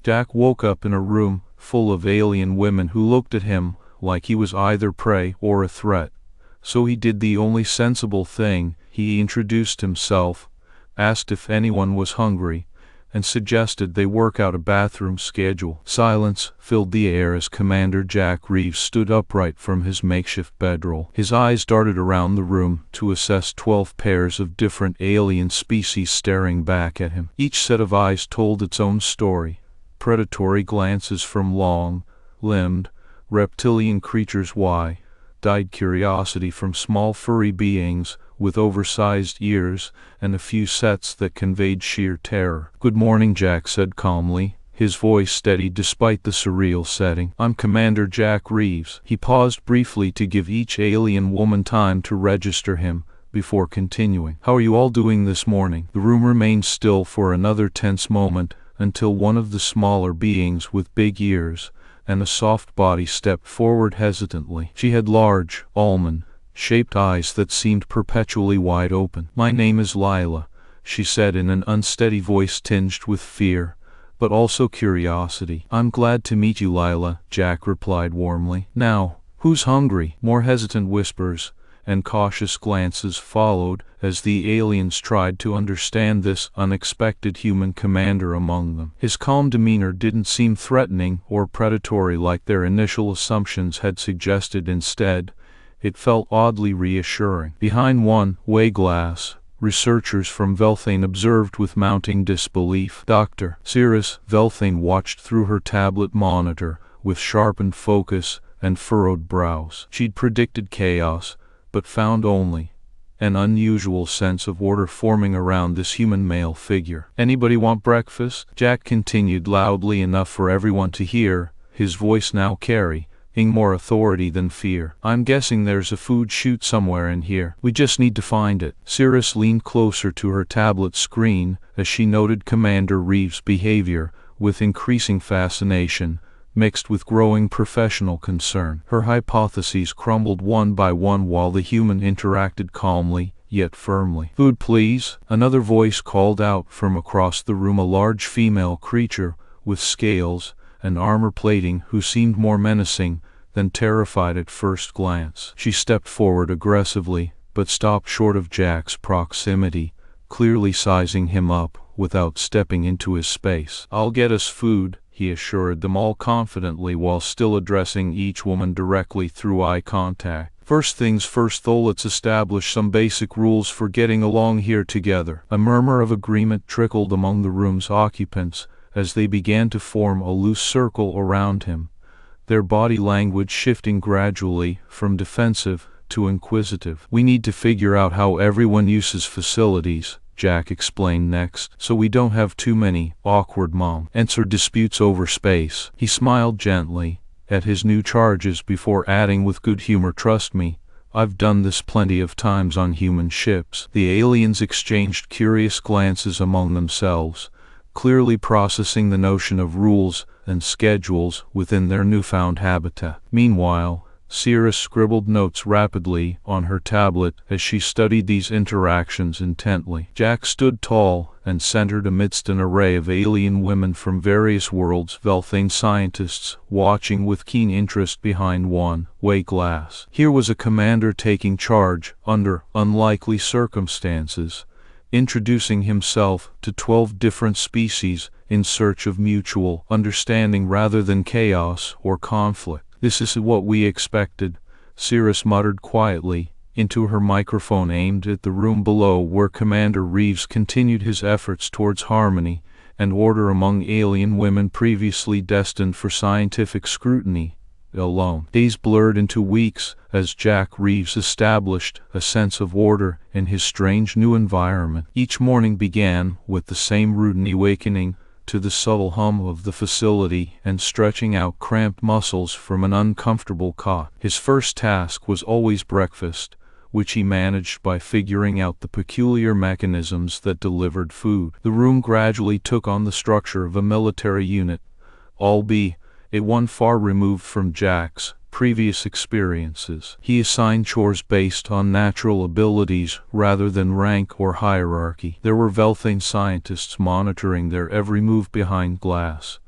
Jack woke up in a room full of alien women who looked at him like he was either prey or a threat. So he did the only sensible thing. He introduced himself, asked if anyone was hungry, and suggested they work out a bathroom schedule. Silence filled the air as Commander Jack Reeves stood upright from his makeshift bedroll. His eyes darted around the room to assess 12 pairs of different alien species staring back at him. Each set of eyes told its own story. Predatory glances from long-limbed, reptilian creatures, wide-eyed curiosity from small furry beings with oversized ears, and a few sets that conveyed sheer terror. "Good morning," Jack said calmly, his voice steady despite the surreal setting. "I'm Commander Jack Reeves." He paused briefly to give each alien woman time to register him before continuing. "How are you all doing this morning?" The room remained still for another tense moment, until one of the smaller beings with big ears and a soft body stepped forward hesitantly. She had large, almond-shaped eyes that seemed perpetually wide open. "My name is Lila," she said in an unsteady voice tinged with fear, but also curiosity. "I'm glad to meet you, Lila," Jack replied warmly. "Now, who's hungry?" More hesitant whispers and cautious glances followed as the aliens tried to understand this unexpected human commander among them. His calm demeanor didn't seem threatening or predatory like their initial assumptions had suggested. Instead, it felt oddly reassuring. Behind one-way glass, researchers from Vel'Thane observed with mounting disbelief. Dr. Vel'Thane watched through her tablet monitor with sharpened focus and furrowed brows. She'd predicted chaos, but found only an unusual sense of order forming around this human male figure. "Anybody want breakfast?" Jack continued loudly enough for everyone to hear, his voice now carrying more authority than fear. "I'm guessing there's a food chute somewhere in here. We just need to find it." Cirrus leaned closer to her tablet screen as she noted Commander Reeves' behavior with increasing fascination, mixed with growing professional concern. Her hypotheses crumbled one by one while the human interacted calmly, yet firmly. "Food, please," another voice called out from across the room, a large female creature with scales and armor plating who seemed more menacing than terrified at first glance. She stepped forward aggressively, but stopped short of Jack's proximity, clearly sizing him up without stepping into his space. "I'll get us food," he assured them all confidently while still addressing each woman directly through eye contact. "First things first though, let's establish some basic rules for getting along here together." A murmur of agreement trickled among the room's occupants as they began to form a loose circle around him, their body language shifting gradually from defensive to inquisitive. "We need to figure out how everyone uses facilities," Jack explained next, "so we don't have too many awkward moments or disputes over space." He smiled gently at his new charges before adding with good humor, "Trust me, I've done this plenty of times on human ships." The aliens exchanged curious glances among themselves, clearly processing the notion of rules and schedules within their newfound habitat. Meanwhile, Cirrus scribbled notes rapidly on her tablet as she studied these interactions intently. Jack stood tall and centered amidst an array of alien women from various worlds, Vel'Thane scientists watching with keen interest behind one-way glass. Here was a commander taking charge under unlikely circumstances, introducing himself to 12 different species in search of mutual understanding rather than chaos or conflict. "This is what we expected," Cirrus muttered quietly into her microphone aimed at the room below where Commander Reeves continued his efforts towards harmony and order among alien women previously destined for scientific scrutiny alone. Days blurred into weeks as Jack Reeves established a sense of order in his strange new environment. Each morning began with the same routine, awakening to the subtle hum of the facility and stretching out cramped muscles from an uncomfortable cot. His first task was always breakfast, which he managed by figuring out the peculiar mechanisms that delivered food. The room gradually took on the structure of a military unit, albeit one far removed from Jack's previous experiences. He assigned chores based on natural abilities rather than rank or hierarchy. There were Vel'Thane scientists monitoring their every move behind glass,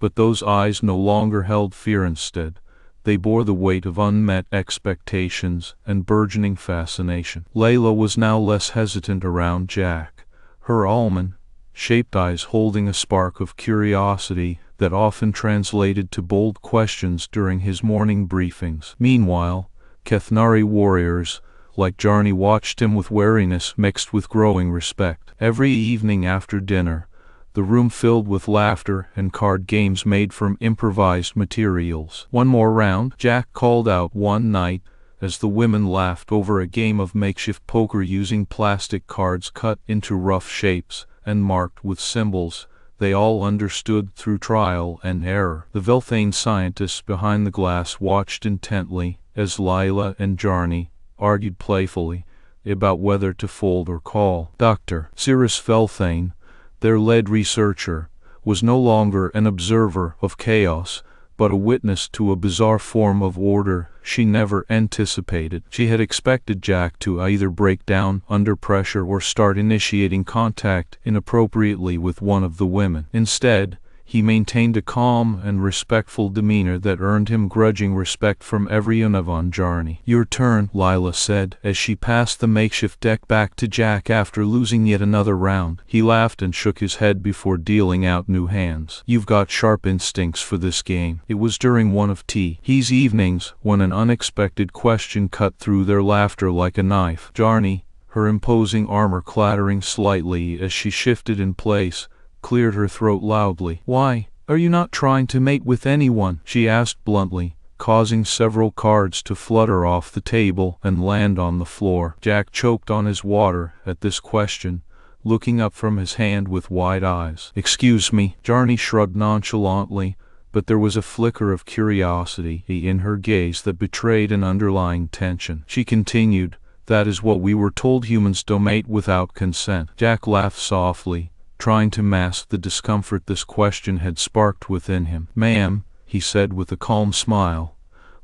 But those eyes no longer held fear. Instead, they bore the weight of unmet expectations and burgeoning fascination. Layla was now less hesitant around Jack, her almond-shaped eyes holding a spark of curiosity that often translated to bold questions during his morning briefings. Meanwhile, Kethnari warriors, like Jarni, watched him with wariness mixed with growing respect. Every evening after dinner, the room filled with laughter and card games made from improvised materials. "One more round?" Jack called out one night as the women laughed over a game of makeshift poker using plastic cards cut into rough shapes and marked with symbols they all understood through trial and error. The Vel'Thane scientists behind the glass watched intently as Layla and Jarni argued playfully about whether to fold or call. Dr. Cirrus Vel'Thane, their lead researcher, was no longer an observer of chaos, but a witness to a bizarre form of order she never anticipated. She had expected Jack to either break down under pressure or start initiating contact inappropriately with one of the women. Instead, he maintained a calm and respectful demeanor that earned him grudging respect from everyone on Jarni. "Your turn," Layla said as she passed the makeshift deck back to Jack after losing yet another round. He laughed and shook his head before dealing out new hands. "You've got sharp instincts for this game." It was during one of T.'s evenings when an unexpected question cut through their laughter like a knife. Jarni, her imposing armor clattering slightly as she shifted in place, cleared her throat loudly. "Why, are you not trying to mate with anyone?" she asked bluntly, causing several cards to flutter off the table and land on the floor. Jack choked on his water at this question, looking up from his hand with wide eyes. "Excuse me." Jarni shrugged nonchalantly, but there was a flicker of curiosity in her gaze that betrayed an underlying tension. She continued, "That is what we were told humans don't mate without consent." Jack laughed softly, trying to mask the discomfort this question had sparked within him. "Ma'am," he said with a calm smile,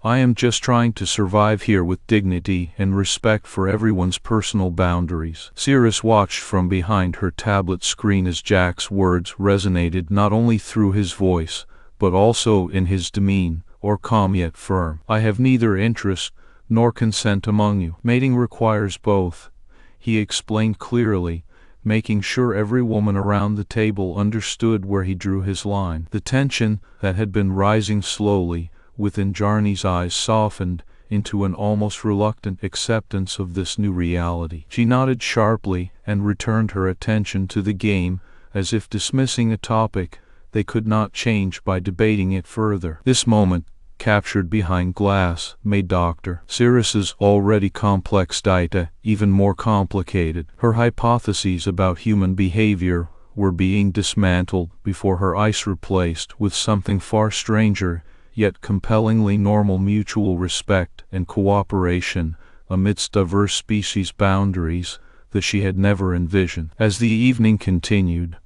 "I am just trying to survive here with dignity and respect for everyone's personal boundaries." Cirrus watched from behind her tablet screen as Jack's words resonated not only through his voice, but also in his demeanor, calm yet firm. "I have neither interest nor consent among you. Mating requires both," he explained clearly, making sure every woman around the table understood where he drew his line. The tension that had been rising slowly within Jarni's eyes softened into an almost reluctant acceptance of this new reality. She nodded sharply and returned her attention to the game, as if dismissing a topic they could not change by debating it further. This moment, captured behind glass, made Dr. Cirrus's already complex data even more complicated. Her hypotheses about human behavior were being dismantled before her eyes replaced with something far stranger, yet compellingly normal: mutual respect and cooperation amidst diverse species boundaries that she had never envisioned. As the evening continued,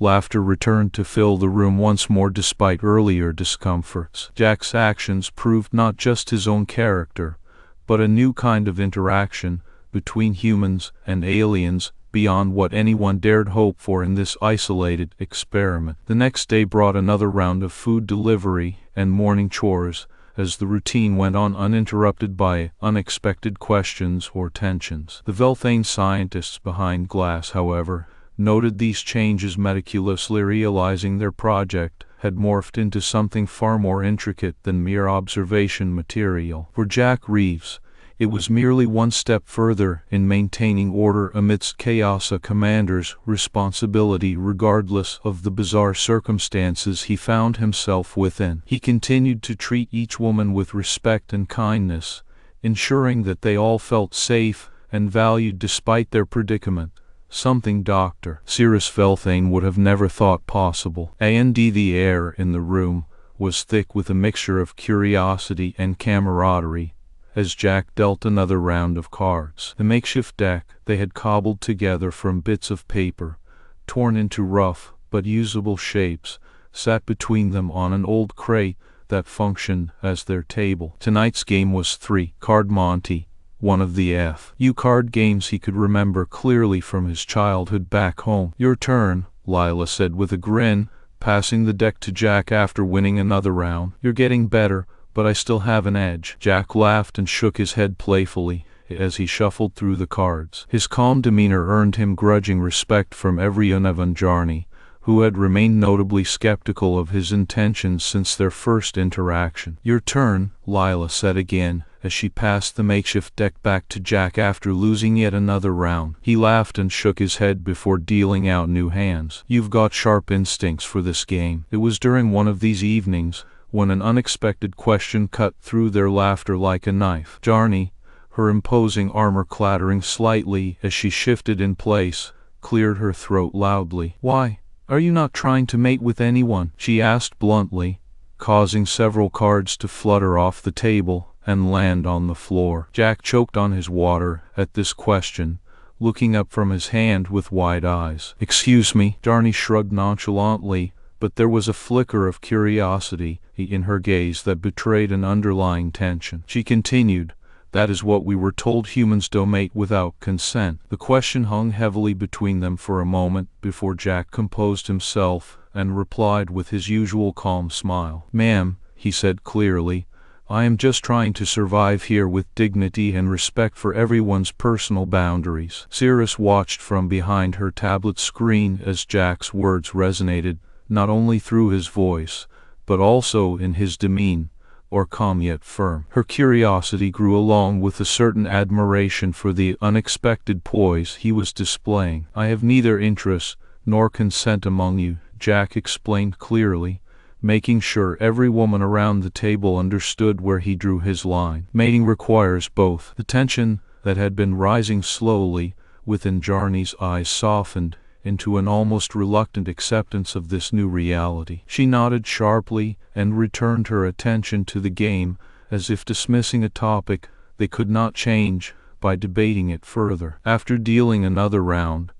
laughter returned to fill the room once more despite earlier discomforts. Jack's actions proved not just his own character, but a new kind of interaction between humans and aliens beyond what anyone dared hope for in this isolated experiment. The next day brought another round of food delivery and morning chores, as the routine went on uninterrupted by unexpected questions or tensions. The Vel'Thane scientists behind glass, however, noted these changes meticulously, realizing their project had morphed into something far more intricate than mere observation material. For Jack Reeves, it was merely one step further in maintaining order amidst chaos, a commander's responsibility regardless of the bizarre circumstances he found himself within. He continued to treat each woman with respect and kindness, ensuring that they all felt safe and valued despite their predicament. Something Dr. Cirrus Vel'Thane would have never thought possible. The air in the room was thick with a mixture of curiosity and camaraderie as Jack dealt another round of cards. The makeshift deck they had cobbled together from bits of paper, torn into rough but usable shapes, sat between them on an old crate that functioned as their table. Tonight's game was 3-card Monty, one of the FU card games he could remember clearly from his childhood back home. "Your turn," Layla said with a grin, passing the deck to Jack after winning another round. "You're getting better, but I still have an edge." Jack laughed and shook his head playfully as he shuffled through the cards. His calm demeanor earned him grudging respect from everyone of Anjarni, who had remained notably skeptical of his intentions since their first interaction. "Your turn," Lila said again, as she passed the makeshift deck back to Jack after losing yet another round. He laughed and shook his head before dealing out new hands. "You've got sharp instincts for this game." It was during one of these evenings, when an unexpected question cut through their laughter like a knife. Jarni, her imposing armor clattering slightly as she shifted in place, cleared her throat loudly. "Why? Are you not trying to mate with anyone?" she asked bluntly, causing several cards to flutter off the table and land on the floor. Jack choked on his water at this question, looking up from his hand with wide eyes. "Excuse me." Jarni shrugged nonchalantly, but there was a flicker of curiosity in her gaze that betrayed an underlying tension. She continued, "That is what we were told humans don't mate without consent." The question hung heavily between them for a moment before Jack composed himself and replied with his usual calm smile. "Ma'am," he said clearly, "I am just trying to survive here with dignity and respect for everyone's personal boundaries." Cirrus watched from behind her tablet screen as Jack's words resonated, not only through his voice, but also in his demeanor, or calm yet firm. Her curiosity grew along with a certain admiration for the unexpected poise he was displaying. "I have neither interest nor consent among you," Jack explained clearly, making sure every woman around the table understood where he drew his line. "Mating requires both." The tension that had been rising slowly within Jarni's eyes softened into an almost reluctant acceptance of this new reality. She nodded sharply and returned her attention to the game, as if dismissing a topic they could not change by debating it further. After dealing another round,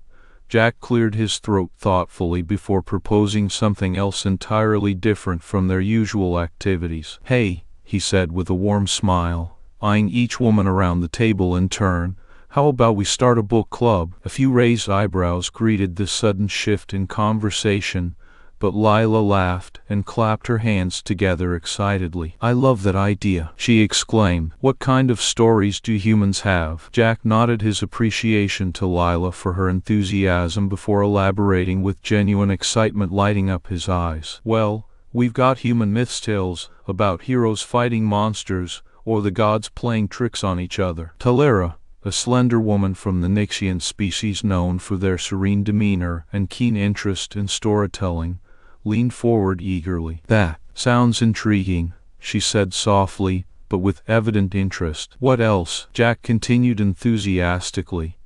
Jack cleared his throat thoughtfully before proposing something else entirely different from their usual activities. "Hey," he said with a warm smile, eyeing each woman around the table in turn, "how about we start a book club?" A few raised eyebrows greeted this sudden shift in conversation, but Lila laughed and clapped her hands together excitedly. "I love that idea," she exclaimed. "What kind of stories do humans have?" Jack nodded his appreciation to Lila for her enthusiasm before elaborating with genuine excitement lighting up his eyes. "Well, we've got human myth tales about heroes fighting monsters or the gods playing tricks on each other." Talera, a slender woman from the Nixian species known for their serene demeanor and keen interest in storytelling, leaned forward eagerly. "That sounds intriguing," she said softly, but with evident interest. "What else?" Jack continued enthusiastically.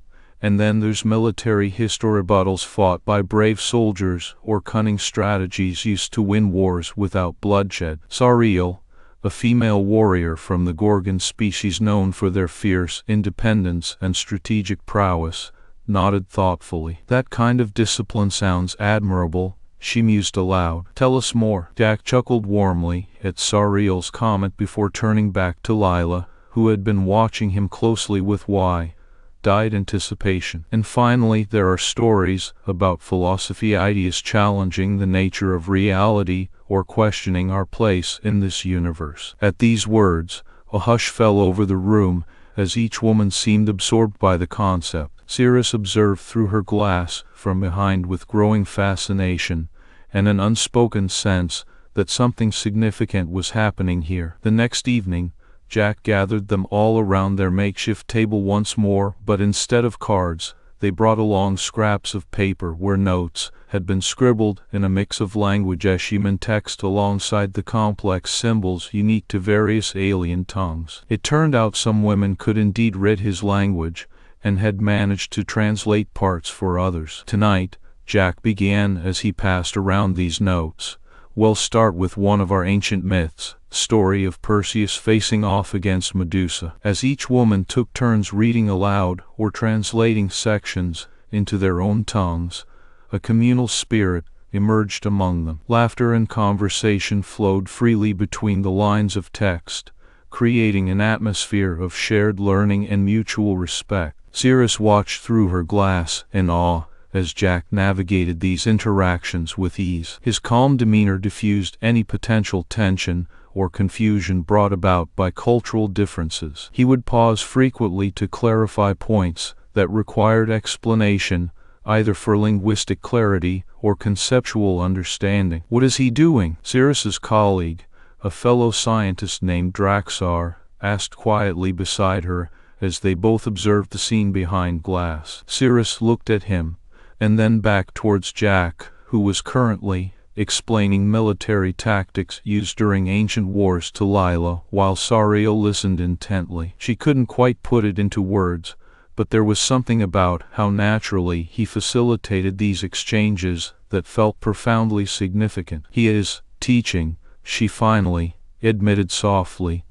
"And then there's military history, battles fought by brave soldiers or cunning strategies used to win wars without bloodshed." Sariel, a female warrior from the Gorgon species known for their fierce independence and strategic prowess, nodded thoughtfully. "That kind of discipline sounds admirable," she mused aloud. "Tell us more." Jack chuckled warmly at Sariel's comment before turning back to Lila, who had been watching him closely with wide-eyed anticipation. "And finally, there are stories about philosophy, ideas challenging the nature of reality or questioning our place in this universe." At these words, a hush fell over the room, as each woman seemed absorbed by the concept. Cirrus observed through her glass from behind with growing fascination and an unspoken sense that something significant was happening here. The next evening, Jack gathered them all around their makeshift table once more, but instead of cards, they brought along scraps of paper where notes had been scribbled in a mix of language and text alongside the complex symbols unique to various alien tongues. It turned out some women could indeed read his language, and had managed to translate parts for others. Tonight, Jack began as he passed around these notes. "We'll start with one of our ancient myths, story of Perseus facing off against Medusa." As each woman took turns reading aloud or translating sections into their own tongues, a communal spirit emerged among them. Laughter and conversation flowed freely between the lines of text, creating an atmosphere of shared learning and mutual respect. Cirrus watched through her glass in awe as Jack navigated these interactions with ease. His calm demeanor diffused any potential tension or confusion brought about by cultural differences. He would pause frequently to clarify points that required explanation, either for linguistic clarity or conceptual understanding. "What is he doing?" Sirius's colleague, a fellow scientist named Draxar, asked quietly beside her as they both observed the scene behind glass. Sirius looked at him, and then back towards Jack, who was currently explaining military tactics used during ancient wars to Lila, while Sariel listened intently. She couldn't quite put it into words, but there was something about how naturally he facilitated these exchanges that felt profoundly significant. "He is teaching," she finally admitted softly,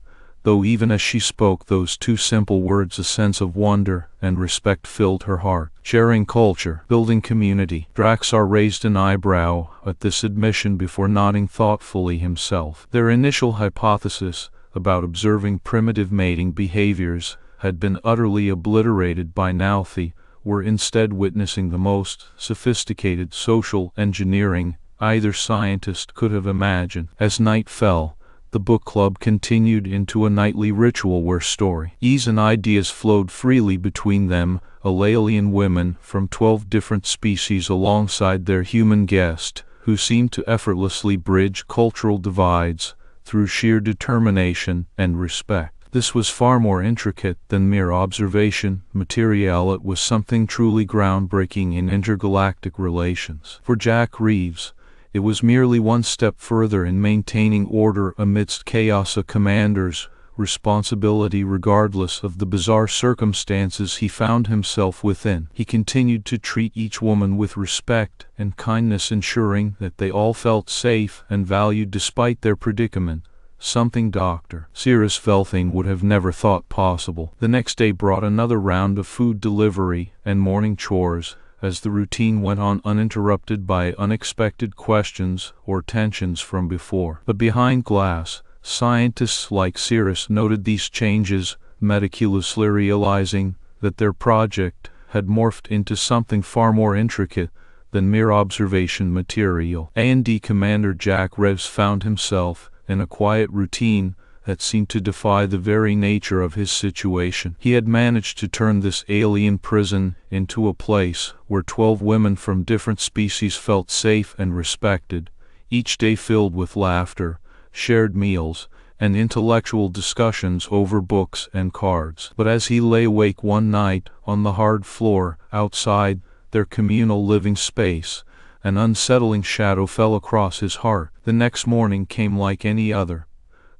though even as she spoke those two simple words a sense of wonder and respect filled her heart. "Sharing culture, building community." Draxar raised an eyebrow at this admission before nodding thoughtfully himself. Their initial hypothesis about observing primitive mating behaviors had been utterly obliterated by now. They were instead witnessing the most sophisticated social engineering either scientist could have imagined. As night fell, the book club continued into a nightly ritual where stories and ideas flowed freely between them, alien women from 12 different species alongside their human guest, who seemed to effortlessly bridge cultural divides through sheer determination and respect. This was far more intricate than mere observation material. It was something truly groundbreaking in intergalactic relations. For Jack Reeves, it was merely one step further in maintaining order amidst chaos, a commander's responsibility regardless of the bizarre circumstances he found himself within. He continued to treat each woman with respect and kindness, ensuring that they all felt safe and valued despite their predicament, something Dr. Sirius Vel'Thane would have never thought possible. The next day brought another round of food delivery and morning chores, as the routine went on uninterrupted by unexpected questions or tensions from before. But behind glass, scientists like Sirius noted these changes, meticulously realizing that their project had morphed into something far more intricate than mere observation material. A&D Commander Jack Reeves found himself in a quiet routine that seemed to defy the very nature of his situation. He had managed to turn this alien prison into a place where 12 women from different species felt safe and respected, each day filled with laughter, shared meals, and intellectual discussions over books and cards. But as he lay awake one night on the hard floor outside their communal living space, an unsettling shadow fell across his heart. The next morning came like any other,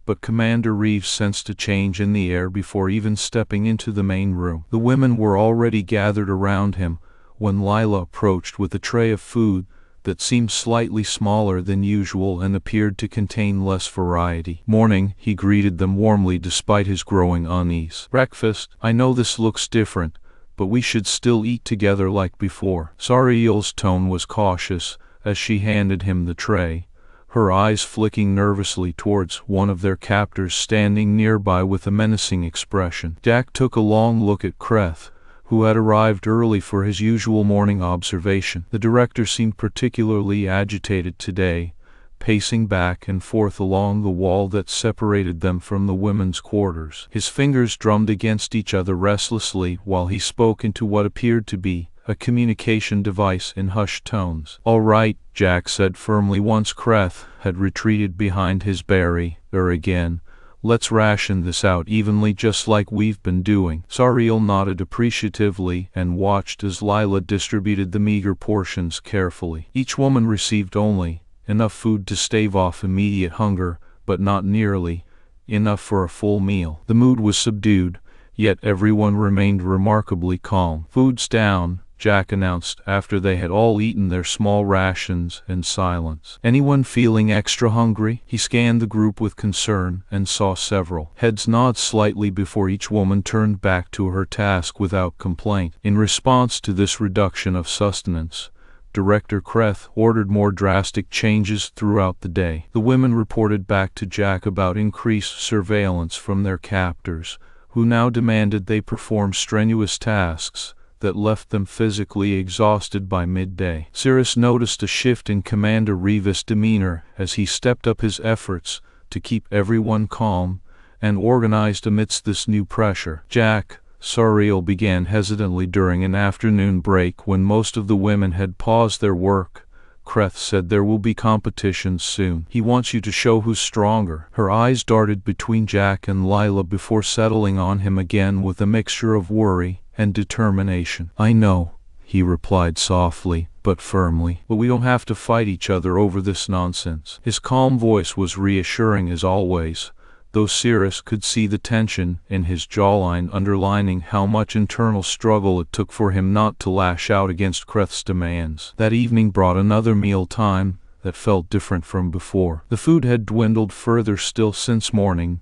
but Commander Reeves sensed a change in the air before even stepping into the main room. The women were already gathered around him when Lila approached with a tray of food that seemed slightly smaller than usual and appeared to contain less variety. "Morning," he greeted them warmly despite his growing unease. "Breakfast? I know this looks different, but we should still eat together like before." Sariel's tone was cautious as she handed him the tray, her eyes flicking nervously towards one of their captors standing nearby with a menacing expression. Jack took a long look at Kreth, who had arrived early for his usual morning observation. The director seemed particularly agitated today, pacing back and forth along the wall that separated them from the women's quarters. His fingers drummed against each other restlessly while he spoke into what appeared to be a communication device in hushed tones. "All right," Jack said firmly once Kreth had retreated behind his barrier again. "Let's ration this out evenly just like we've been doing." Sariel nodded appreciatively and watched as Lila distributed the meager portions carefully. Each woman received only enough food to stave off immediate hunger, but not nearly enough for a full meal. The mood was subdued, yet everyone remained remarkably calm. "Food's down," Jack announced after they had all eaten their small rations in silence. "Anyone feeling extra hungry?" He scanned the group with concern and saw several heads nod slightly before each woman turned back to her task without complaint. In response to this reduction of sustenance, Director Kreth ordered more drastic changes throughout the day. The women reported back to Jack about increased surveillance from their captors, who now demanded they perform strenuous tasks that left them physically exhausted by midday. Cirrus noticed a shift in Commander Reeves' demeanor as he stepped up his efforts to keep everyone calm and organized amidst this new pressure. Jack, Sariel began hesitantly during an afternoon break when most of the women had paused their work. Creth said there will be competitions soon. He wants you to show who's stronger. Her eyes darted between Jack and Lila before settling on him again with a mixture of worry and determination. I know, he replied softly, but firmly. But we don't have to fight each other over this nonsense. His calm voice was reassuring as always, though Cirrus could see the tension in his jawline underlining how much internal struggle it took for him not to lash out against Creth's demands. That evening brought another meal time that felt different from before. The food had dwindled further still since morning,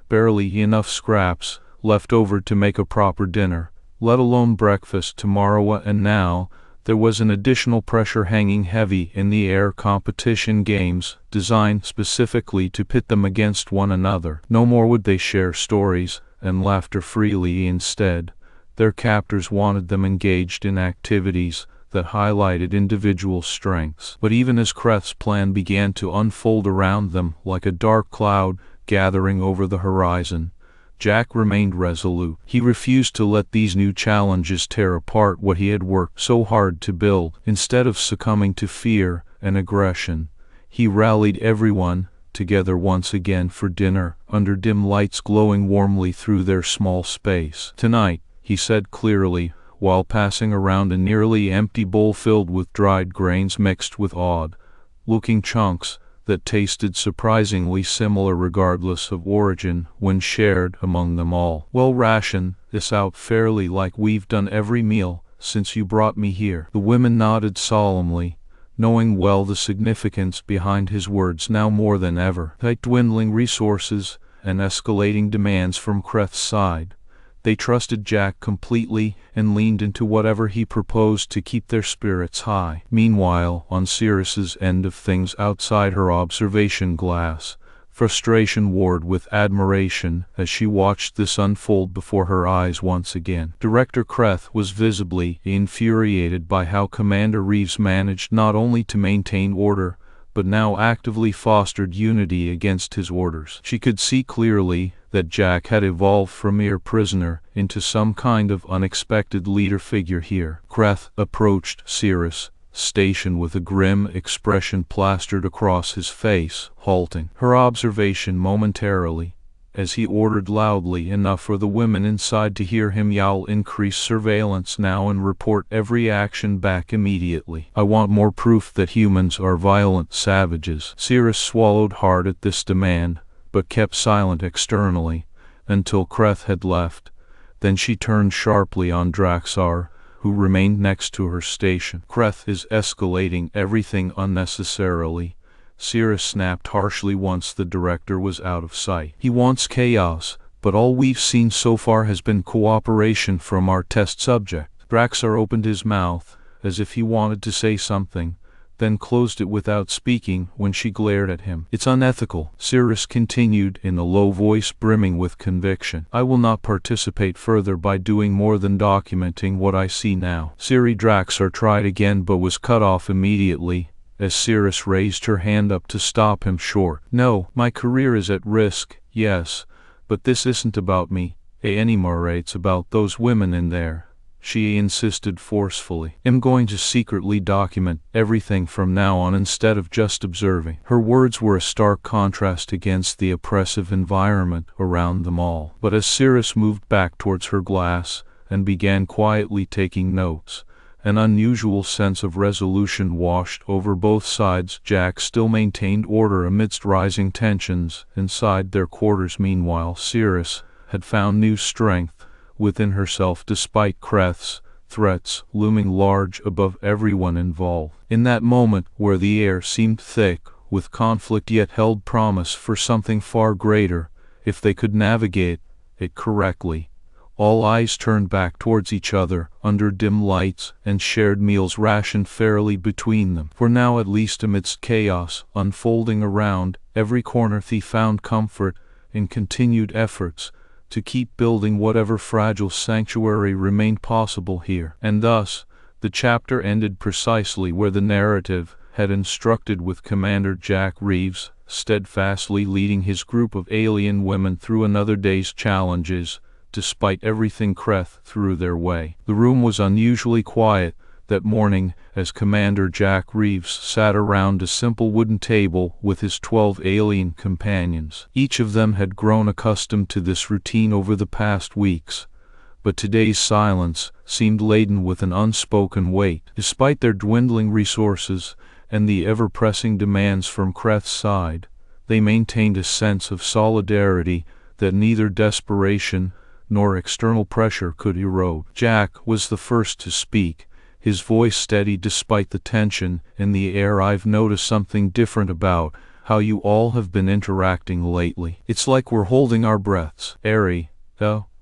barely enough scraps left over to make a proper dinner, let alone breakfast tomorrow, and now there was an additional pressure hanging heavy in the air. Competition games, designed specifically to pit them against one another. No more would they share stories and laughter freely. Instead, their captors wanted them engaged in activities that highlighted individual strengths. But even as Creth's plan began to unfold around them like a dark cloud gathering over the horizon, Jack remained resolute. He refused to let these new challenges tear apart what he had worked so hard to build. Instead of succumbing to fear and aggression, he rallied everyone together once again for dinner, under dim lights glowing warmly through their small space. Tonight, he said clearly, while passing around a nearly empty bowl filled with dried grains mixed with odd-looking chunks that tasted surprisingly similar regardless of origin when shared among them all. We'll ration this out fairly like we've done every meal since you brought me here. The women nodded solemnly, knowing well the significance behind his words now more than ever. Like dwindling resources and escalating demands from Creth's side, they trusted Jack completely and leaned into whatever he proposed to keep their spirits high. Meanwhile, on Cirrus's end of things outside her observation glass, frustration warred with admiration as she watched this unfold before her eyes once again. Director Creth was visibly infuriated by how Commander Reeves managed not only to maintain order, but now actively fostered unity against his orders. She could see clearly that Jack had evolved from mere prisoner into some kind of unexpected leader figure here. Creth approached Cirrus' station with a grim expression plastered across his face, halting her observation momentarily, as he ordered loudly enough for the women inside to hear him yell, "Increase surveillance now and report every action back immediately. I want more proof that humans are violent savages." Cirrus swallowed hard at this demand, but kept silent externally, until Creth had left. Then she turned sharply on Draxar, who remained next to her station. "Creth is escalating everything unnecessarily," Cirrus snapped harshly once the director was out of sight. "He wants chaos, but all we've seen so far has been cooperation from our test subject." Draxar opened his mouth, as if he wanted to say something, then closed it without speaking when she glared at him. "It's unethical," Cirrus continued in a low voice brimming with conviction. "I will not participate further by doing more than documenting what I see now." Draxar tried again but was cut off immediately, as Cirrus raised her hand up to stop him short. "No, my career is at risk, yes, but this isn't about me anymore, it's about those women in there," she insisted forcefully. "I'm going to secretly document everything from now on instead of just observing." Her words were a stark contrast against the oppressive environment around them all. But as Cirrus moved back towards her glass and began quietly taking notes, an unusual sense of resolution washed over both sides. Jack still maintained order amidst rising tensions inside their quarters. Meanwhile, Cirrus had found new strength within herself despite Creth's threats looming large above everyone involved. In that moment where the air seemed thick with conflict yet held promise for something far greater, if they could navigate it correctly, all eyes turned back towards each other under dim lights and shared meals rationed fairly between them. For now, at least amidst chaos unfolding around every corner, they found comfort in continued efforts to keep building whatever fragile sanctuary remained possible here. And thus, the chapter ended precisely where the narrative had instructed, with Commander Jack Reeves steadfastly leading his group of alien women through another day's challenges, despite everything Creth threw their way. The room was unusually quiet that morning as Commander Jack Reeves sat around a simple wooden table with his 12 alien companions. Each of them had grown accustomed to this routine over the past weeks, but today's silence seemed laden with an unspoken weight. Despite their dwindling resources and the ever-pressing demands from Creth's side, they maintained a sense of solidarity that neither desperation nor external pressure could erode. Jack was the first to speak, his voice steady despite the tension in the air. "I've noticed something different about how you all have been interacting lately. It's like we're holding our breaths." Ari,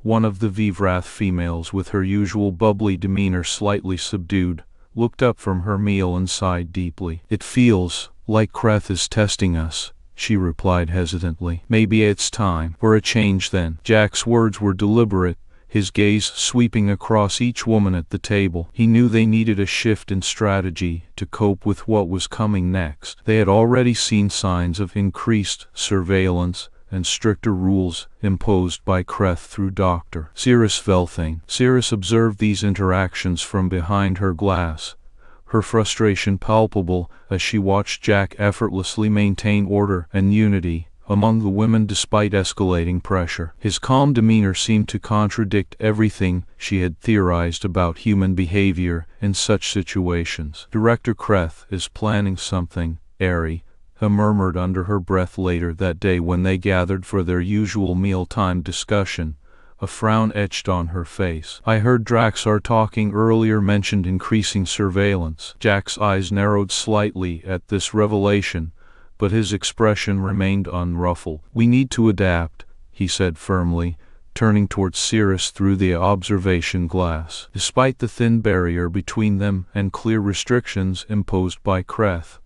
one of the Vivrath females, with her usual bubbly demeanor slightly subdued, looked up from her meal and sighed deeply. "It feels like Creth is testing us," she replied hesitantly. "Maybe it's time for a change then." Jack's words were deliberate, his gaze sweeping across each woman at the table. He knew they needed a shift in strategy to cope with what was coming next. They had already seen signs of increased surveillance and stricter rules imposed by Creth through Dr. Cirrus Vel'Thane. Cirrus observed these interactions from behind her glass, her frustration palpable as she watched Jack effortlessly maintain order and unity among the women despite escalating pressure. His calm demeanor seemed to contradict everything she had theorized about human behavior in such situations. "Director Creth is planning something," Ari murmured under her breath later that day when they gathered for their usual mealtime discussion, a frown etched on her face. "I heard Draxar talking earlier mentioned increasing surveillance." Jack's eyes narrowed slightly at this revelation, but his expression remained unruffled. "We need to adapt," he said firmly, turning towards Cirrus through the observation glass. Despite the thin barrier between them and clear restrictions imposed by Creth,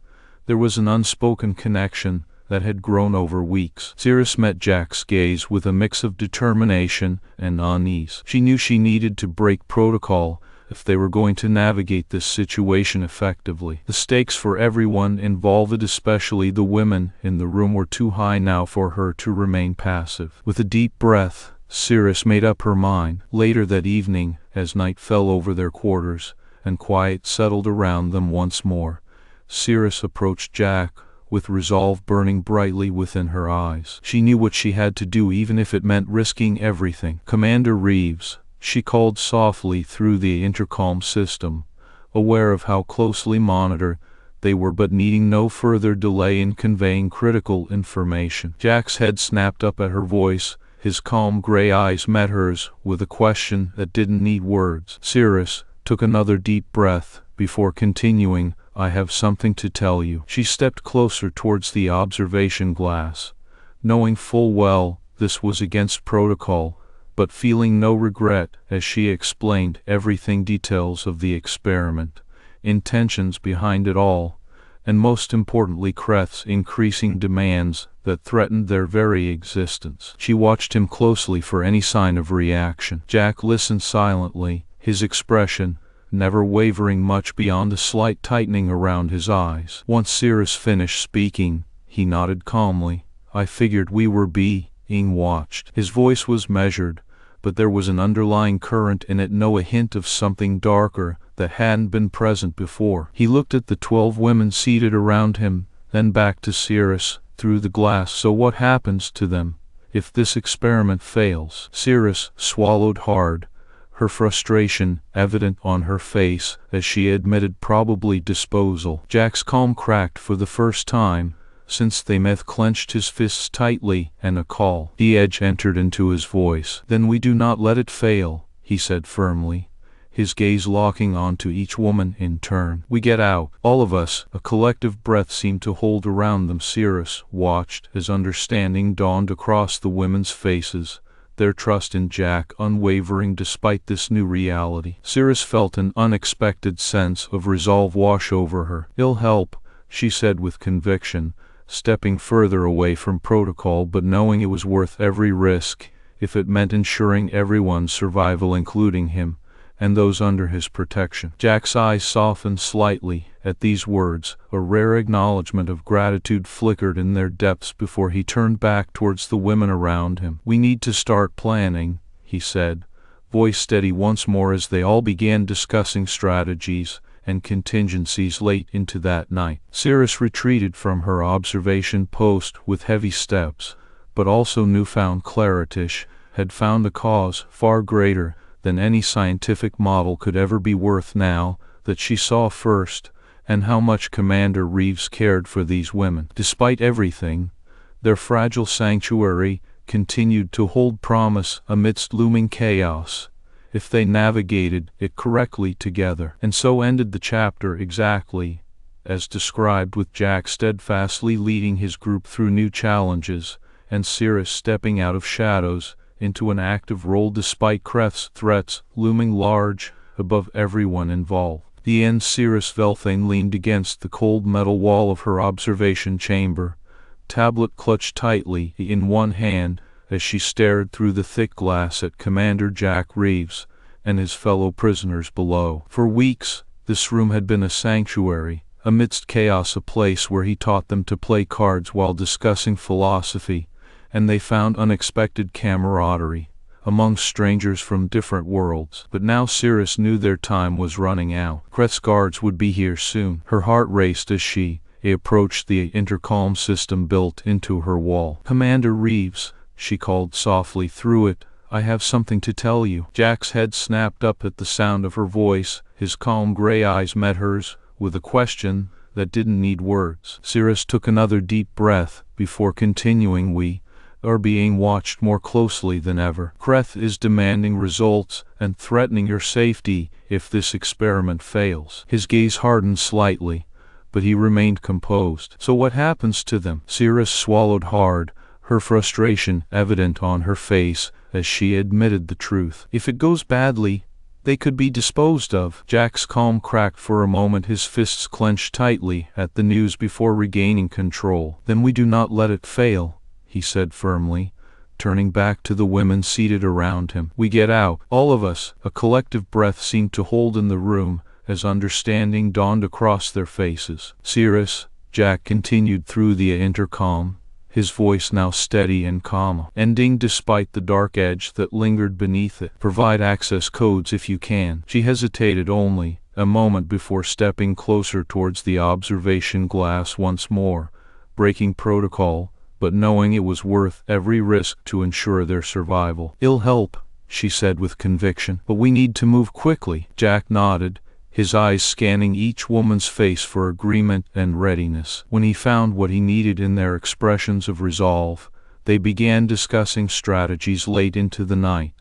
there was an unspoken connection that had grown over weeks. Cirrus met Jack's gaze with a mix of determination and unease. She knew she needed to break protocol if they were going to navigate this situation effectively. The stakes for everyone involved, especially the women in the room, were too high now for her to remain passive. With a deep breath, Cirrus made up her mind. Later that evening, as night fell over their quarters and quiet settled around them once more, Cirrus approached Jack with resolve burning brightly within her eyes. She knew what she had to do, even if it meant risking everything. "Commander Reeves," she called softly through the intercom system, aware of how closely monitored they were but needing no further delay in conveying critical information. Jack's head snapped up at her voice, his calm gray eyes met hers with a question that didn't need words. Cirrus took another deep breath before continuing, "I have something to tell you." She stepped closer towards the observation glass, knowing full well this was against protocol, but feeling no regret as she explained everything: details of the experiment, intentions behind it all, and most importantly Creth's increasing demands that threatened their very existence. She watched him closely for any sign of reaction. Jack listened silently, his expression never wavering much beyond a slight tightening around his eyes. Once Cirrus finished speaking, he nodded calmly. "I figured we were being watched." His voice was measured, but there was an underlying current in it, a hint of something darker that hadn't been present before. He looked at the 12 women seated around him, then back to Cirrus through the glass. "So what happens to them if this experiment fails?" Cirrus swallowed hard, her frustration evident on her face as she admitted probably disposal. Jack's calm cracked for the first time since they met, clenched his fists tightly, and a call. The edge entered into his voice. "Then we do not let it fail," he said firmly, his gaze locking onto each woman in turn. "We get out, all of us." A collective breath seemed to hold around them. Cirrus watched as understanding dawned across the women's faces, their trust in Jack unwavering despite this new reality. Cirrus felt an unexpected sense of resolve wash over her. "It'll help," she said with conviction, stepping further away from protocol but knowing it was worth every risk if it meant ensuring everyone's survival including him and those under his protection. Jack's eyes softened slightly at these words. A rare acknowledgement of gratitude flickered in their depths before he turned back towards the women around him. "We need to start planning," he said, voice steady once more as they all began discussing strategies and contingencies late into that night. Cirrus retreated from her observation post with heavy steps, but also newfound clarity. Had found a cause far greater than any scientific model could ever be worth now that she saw first, and how much Commander Reeves cared for these women. Despite everything, their fragile sanctuary continued to hold promise amidst looming chaos, if they navigated it correctly together. And so ended the chapter exactly as described, with Jack steadfastly leading his group through new challenges, and Cirrus stepping out of shadows into an active role despite Kreth's threats looming large above everyone involved. The end. Cirrus Vel'Thane leaned against the cold metal wall of her observation chamber, tablet clutched tightly in one hand, as she stared through the thick glass at Commander Jack Reeves and his fellow prisoners below. For weeks, this room had been a sanctuary, amidst chaos, a place where he taught them to play cards while discussing philosophy, and they found unexpected camaraderie among strangers from different worlds. But now Cirrus knew their time was running out. Kreth's guards would be here soon. Her heart raced as she approached the intercom system built into her wall. "Commander Reeves," she called softly through it, "I have something to tell you." Jack's head snapped up at the sound of her voice. His calm gray eyes met hers with a question that didn't need words. Cirrus took another deep breath before continuing. "We are being watched more closely than ever. Kreth is demanding results and threatening your safety if this experiment fails." His gaze hardened slightly, but he remained composed. "So what happens to them?" Cirrus swallowed hard, her frustration evident on her face as she admitted the truth. "If it goes badly, they could be disposed of." Jack's calm cracked for a moment, his fists clenched tightly at the news before regaining control. "Then we do not let it fail," he said firmly, turning back to the women seated around him. "We get out, all of us." A collective breath seemed to hold in the room as understanding dawned across their faces. "Cirrus," Jack continued through the intercom, his voice now steady and calm, ending despite the dark edge that lingered beneath it. "Provide access codes if you can." She hesitated only a moment before stepping closer towards the observation glass once more, breaking protocol, but knowing it was worth every risk to ensure their survival. "It'll help," she said with conviction, "but we need to move quickly." Jack nodded, his eyes scanning each woman's face for agreement and readiness. When he found what he needed in their expressions of resolve, they began discussing strategies late into the night,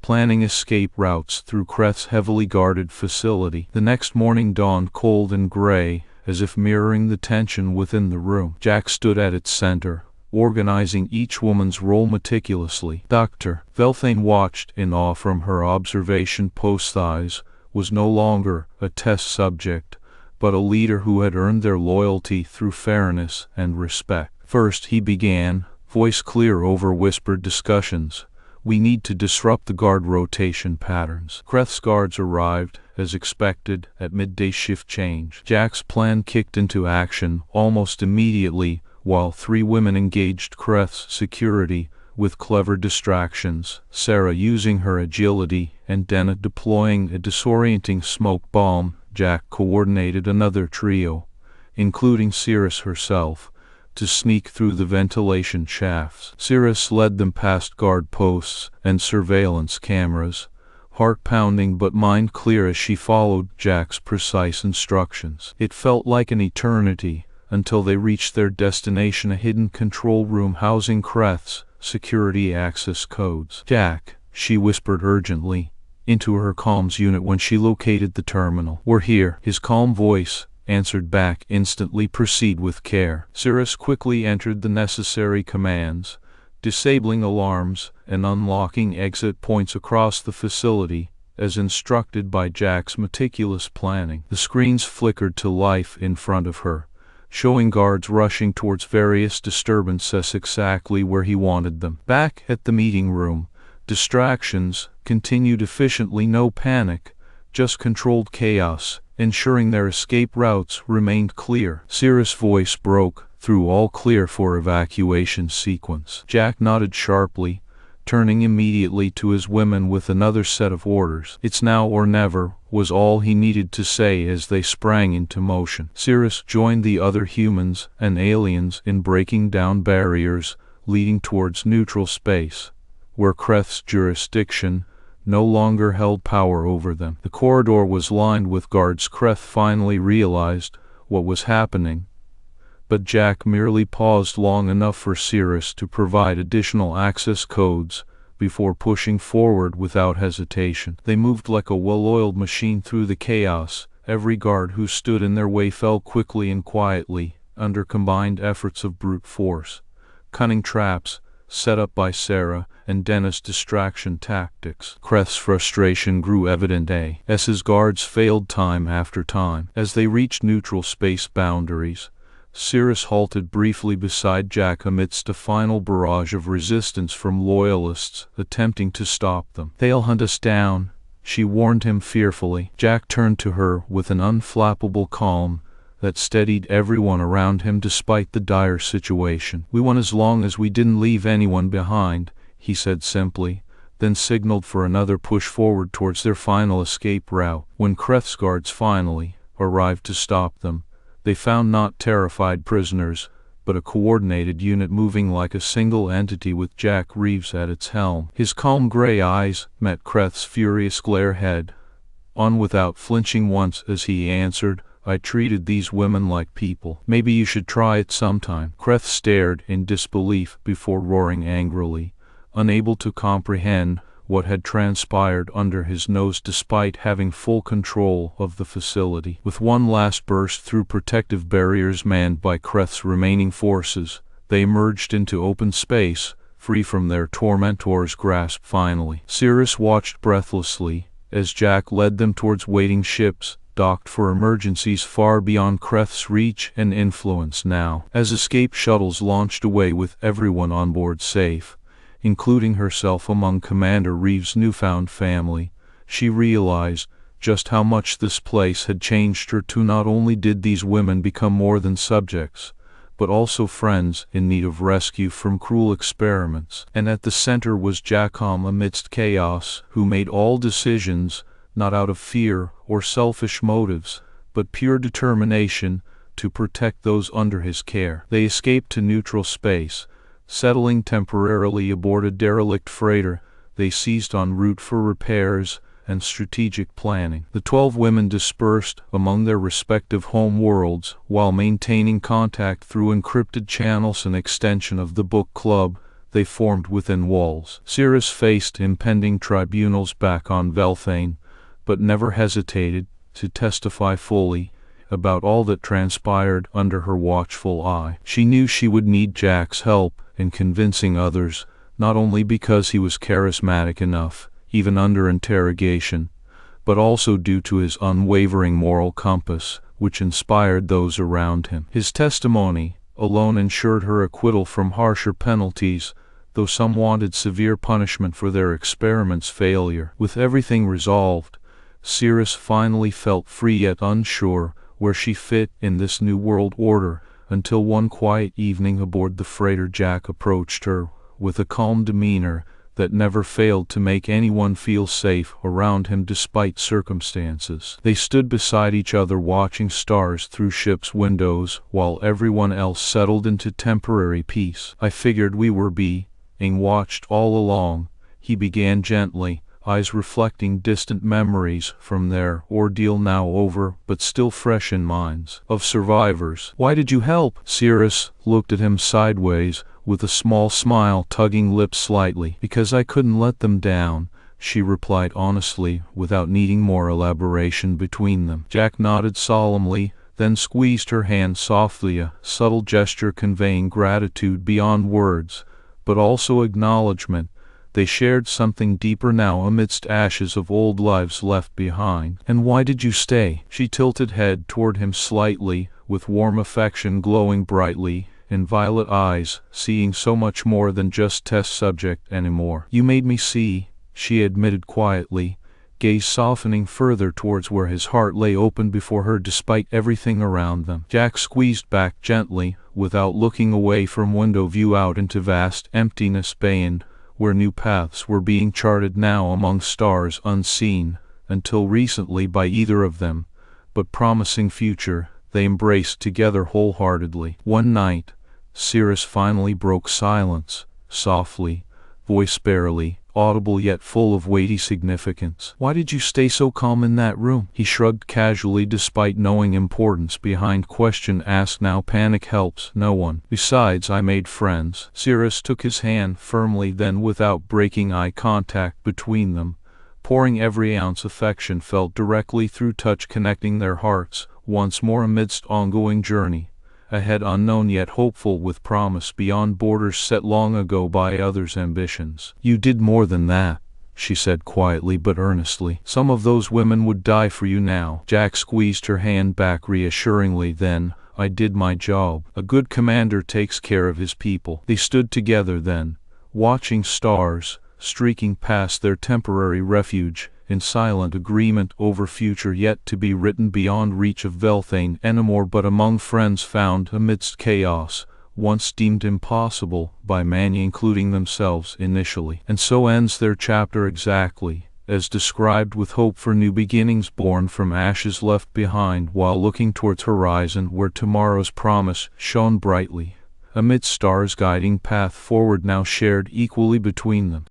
planning escape routes through Kreth's heavily guarded facility. The next morning dawned cold and gray, as if mirroring the tension within the room. Jack stood at its center, organizing each woman's role meticulously. Dr. Vel'Thane watched in awe from her observation post. Eyes was no longer a test subject, but a leader who had earned their loyalty through fairness and respect. First, he began, voice clear over whispered discussions. "We need to disrupt the guard rotation patterns." Kreth's guards arrived, as expected, at midday shift change. Jack's plan kicked into action almost immediately, while three women engaged Kreth's security with clever distractions, Sarah using her agility and Denna deploying a disorienting smoke bomb. Jack coordinated another trio, including Cirrus herself, to sneak through the ventilation shafts. Cirrus led them past guard posts and surveillance cameras, heart pounding but mind clear as she followed Jack's precise instructions. It felt like an eternity until they reached their destination, a hidden control room housing Kreth's security access codes. "Jack," she whispered urgently into her comms unit when she located the terminal. "We're here." His calm voice answered back instantly. "Proceed with care." Cirrus quickly entered the necessary commands, disabling alarms and unlocking exit points across the facility, as instructed by Jack's meticulous planning. The screens flickered to life in front of her, showing guards rushing towards various disturbances exactly where he wanted them. Back at the meeting room, distractions continued efficiently, no panic, just controlled chaos, ensuring their escape routes remained clear. Cirrus' voice broke through. All clear for evacuation sequence. Jack nodded sharply, turning immediately to his women with another set of orders. It's now or never, was all he needed to say as they sprang into motion. Cirrus joined the other humans and aliens in breaking down barriers leading towards neutral space, where Kreth's jurisdiction no longer held power over them. The corridor was lined with guards. Kreth finally realized what was happening, but Jack merely paused long enough for Cirrus to provide additional access codes before pushing forward without hesitation. They moved like a well-oiled machine through the chaos. Every guard who stood in their way fell quickly and quietly under combined efforts of brute force, cunning traps set up by Sarah, and Dennis' distraction tactics. Kreth's frustration grew evident as his guards failed time after time. As they reached neutral space boundaries, Cirrus halted briefly beside Jack amidst a final barrage of resistance from loyalists attempting to stop them. "They'll hunt us down," she warned him fearfully. Jack turned to her with an unflappable calm that steadied everyone around him despite the dire situation. "We won as long as we didn't leave anyone behind," he said simply, then signaled for another push forward towards their final escape route. When Kreth's guards finally arrived to stop them, they found not terrified prisoners, but a coordinated unit moving like a single entity with Jack Reeves at its helm. His calm gray eyes met Kreth's furious glare head on without flinching once as he answered, "I treated these women like people. Maybe you should try it sometime." Kreth stared in disbelief before roaring angrily, unable to comprehend what had transpired under his nose despite having full control of the facility. With one last burst through protective barriers manned by Kreth's remaining forces, they emerged into open space, free from their tormentor's grasp finally. Cirrus watched breathlessly as Jack led them towards waiting ships, docked for emergencies far beyond Kreth's reach and influence now. As escape shuttles launched away with everyone on board safe, including herself among Commander Reeves' newfound family, she realized just how much this place had changed her too. Not only did these women become more than subjects, but also friends in need of rescue from cruel experiments. And at the center was Jack, calm amidst chaos, who made all decisions not out of fear or selfish motives, but pure determination to protect those under his care. They escaped to neutral space, settling temporarily aboard a derelict freighter they seized en route for repairs and strategic planning. The 12 women dispersed among their respective home worlds while maintaining contact through encrypted channels, an extension of the book club they formed within walls. Cirrus faced impending tribunals back on Vel'Thane, but never hesitated to testify fully about all that transpired under her watchful eye. She knew she would need Jack's help in convincing others, not only because he was charismatic enough, even under interrogation, but also due to his unwavering moral compass, which inspired those around him. His testimony alone ensured her acquittal from harsher penalties, though some wanted severe punishment for their experiment's failure. With everything resolved, Cirrus finally felt free yet unsure where she fit in this new world order, until one quiet evening aboard the freighter Jack approached her with a calm demeanor that never failed to make anyone feel safe around him despite circumstances. They stood beside each other watching stars through ship's windows while everyone else settled into temporary peace. "I figured we were being watched all along," he began gently, eyes reflecting distant memories from their ordeal now over but still fresh in minds of survivors. "Why did you help?" Cirrus looked at him sideways with a small smile tugging lips slightly. "Because I couldn't let them down," she replied honestly without needing more elaboration between them. Jack nodded solemnly, then squeezed her hand softly, a subtle gesture conveying gratitude beyond words, but also acknowledgement. They shared something deeper now amidst ashes of old lives left behind. "And why did you stay?" She tilted head toward him slightly, with warm affection glowing brightly and violet eyes, seeing so much more than just test subject anymore. "You made me see," she admitted quietly, gaze softening further towards where his heart lay open before her despite everything around them. Jack squeezed back gently, without looking away from window view out into vast emptiness beyond, where new paths were being charted now among stars unseen, until recently by either of them, but promising future. They embraced together wholeheartedly. One night, Cirrus finally broke silence, softly, voice barely audible yet full of weighty significance. "Why did you stay so calm in that room?" He shrugged casually despite knowing importance behind question asked now. "Panic helps no one. Besides, I made friends." Cirrus took his hand firmly, then without breaking eye contact between them, pouring every ounce affection felt directly through touch, connecting their hearts once more amidst ongoing journey ahead, unknown yet hopeful, with promise beyond borders set long ago by others' ambitions. "You did more than that," she said quietly but earnestly. "Some of those women would die for you now." Jack squeezed her hand back reassuringly. "Then, I did my job. A good commander takes care of his people." They stood together then, watching stars streaking past their temporary refuge, in silent agreement over future yet to be written beyond reach of Vel'Thane anymore, but among friends found amidst chaos, once deemed impossible by many, including themselves initially. And so ends their chapter exactly as described, with hope for new beginnings born from ashes left behind, while looking towards horizon where tomorrow's promise shone brightly, amid stars guiding path forward now shared equally between them.